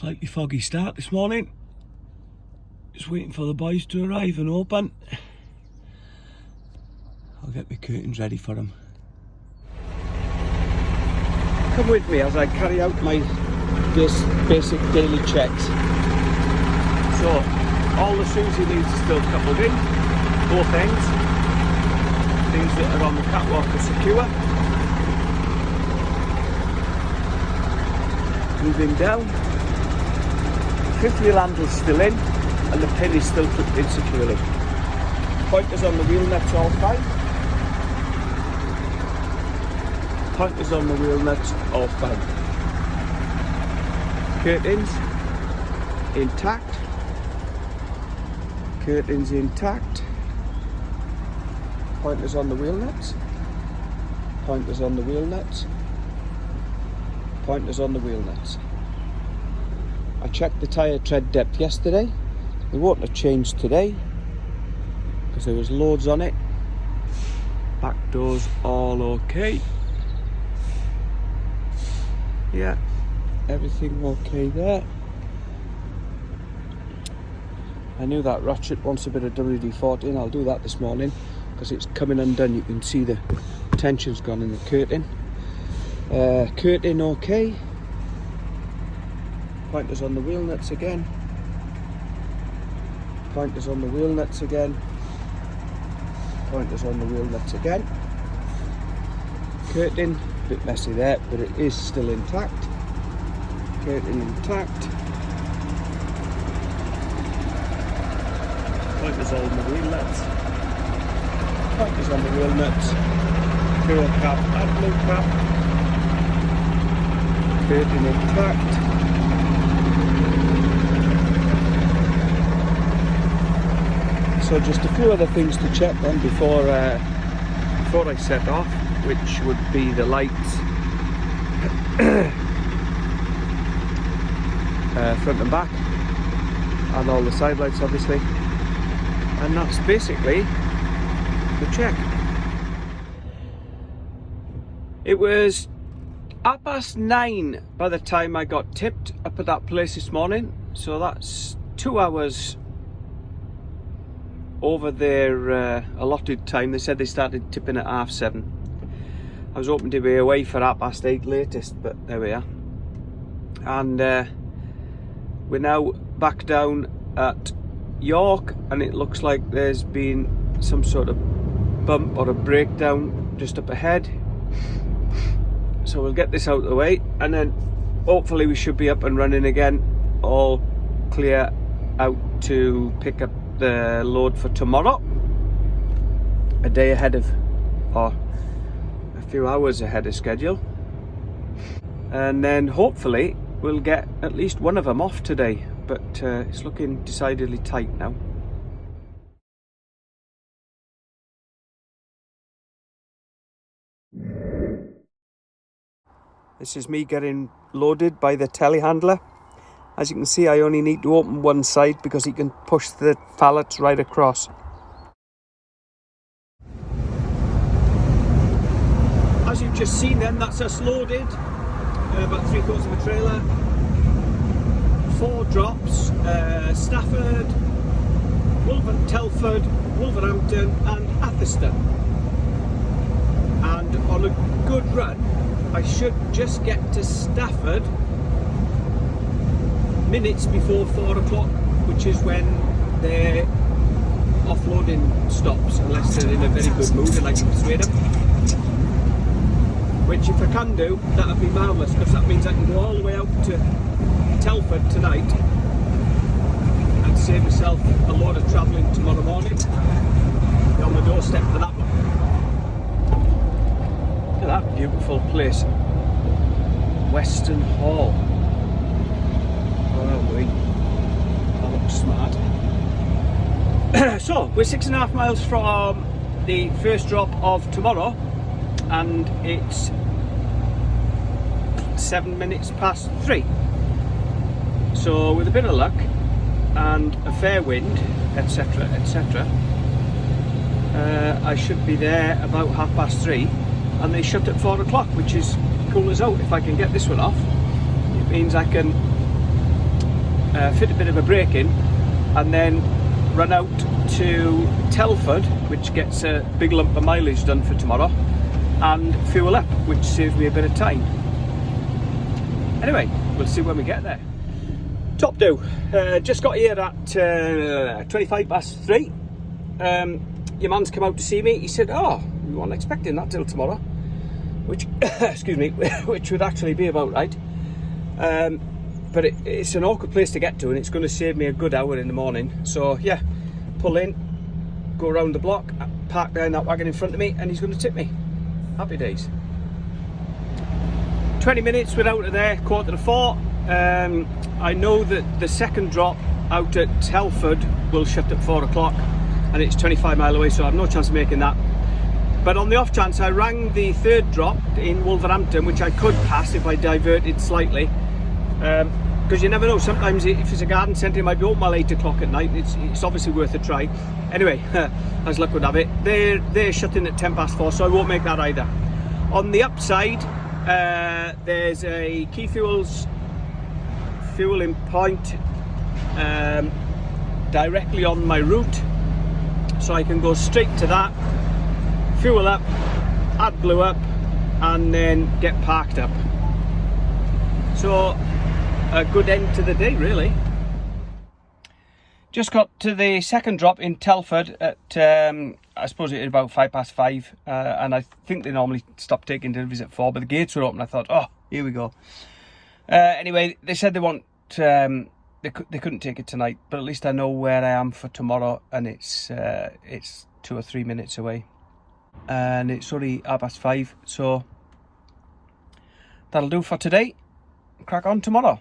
Slightly foggy start this morning. Just waiting for the boys to arrive and open. I'll get my curtains ready for them. Come with me as I carry out my basic daily checks. So, all the Susie needs are still coupled in, both ends. Things that are on the catwalk are secure. Moving down. Fifth wheel handle's still in, and the pin is still tucked in securely. Pointers on the wheel nuts all fine. Pointers on the wheel nuts all fine. Curtains intact. Curtains intact. Pointers on the wheel nuts. Pointers on the wheel nuts. Pointers on the wheel nuts. I checked the tyre tread depth yesterday. They won't have changed today because there was loads on it. Back doors all okay. Yeah, everything okay there. I knew that ratchet wants a bit of WD-40 and I'll do that this morning because it's coming undone. You can see the tension's gone in the curtain. Curtain okay. Pointers on the wheel nuts again. Pointers on the wheel nuts again. Pointers on the wheel nuts again. Curtain, a bit messy there, but it is still intact. Curtain intact. Pointers on the wheel nuts. Pointers on the wheel nuts. Fuel cap and blue cap. Curtain intact. So just a few other things to check then before I set off, which would be the lights, front and back, and all the side lights obviously, and that's basically the check. It was 9:30 by the time I got tipped up at that place this morning, so that's 2 hours over their allotted time. They said they started tipping at 7:30. I was hoping to be away for 8:30 latest, but there we are. And we're now back down at York, and it looks like there's been some sort of bump or a breakdown just up ahead. So we'll get this out of the way, and then hopefully we should be up and running again, all clear out to pick up the load for tomorrow, a day ahead of, or a few hours ahead of schedule, and then hopefully we'll get at least one of them off today, but it's looking decidedly tight now. This is me getting loaded by the telehandler. As you can see, I only need to open one side because he can push the pallets right across. As you've just seen then, that's us loaded. About 3/4 of a trailer. 4 drops, Stafford, Telford, Wolverhampton and Atherstone. And on a good run, I should just get to Stafford minutes before 4 o'clock, which is when their offloading stops, unless they're in a very good mood and I can persuade them. Which, if I can do, that would be marvellous, because that means I can go all the way out to Telford tonight and save myself a lot of travelling tomorrow morning. Be on the doorstep for that one. Look at that beautiful place, Western Hall. Oh, that looks smart. So we're 6.5 miles from the first drop of tomorrow, and it's 7 minutes past 3. So with a bit of luck and a fair wind, etc, etc, I should be there about 3:30, and they shut at 4 o'clock, which is cool as out. If I can get this one off, it means I can fit a bit of a break in, and then run out to Telford, which gets a big lump of mileage done for tomorrow, and fuel up, which saves me a bit of time. Anyway, we'll see when we get there. Top do. Just got here at 25 past 3. Your man's come out to see me. He said, "Oh, we weren't expecting that till tomorrow," which, excuse me, which would actually be about right. But it's an awkward place to get to, and it's going to save me a good hour in the morning. So yeah, pull in, go around the block, park down that wagon in front of me, and he's going to tip me. Happy days. 20 minutes, we're out of there, 3:45. I know that the second drop out at Telford will shut at 4 o'clock, and it's 25 mile away, so I have no chance of making that. But on the off chance, I rang the third drop in Wolverhampton, which I could pass if I diverted slightly. Because you never know, sometimes if it's a garden centre, it might be open till 8 o'clock at night. It's obviously worth a try. Anyway, as luck would have it, they're shutting at 4:10, so I won't make that either. On the upside, there's a Key Fuels fueling point directly on my route, so I can go straight to that, fuel up, add blue up, and then get parked up. So a good end to the day, really. Just got to the second drop in Telford at I suppose it was about 5:05, and I think they normally stop taking deliveries at 4, but the gates were open. I thought, oh, here we go. Anyway, they said they want they couldn't take it tonight, but at least I know where I am for tomorrow, and it's 2 or 3 minutes away, and it's only 5:30, so that'll do for today. Crack on tomorrow.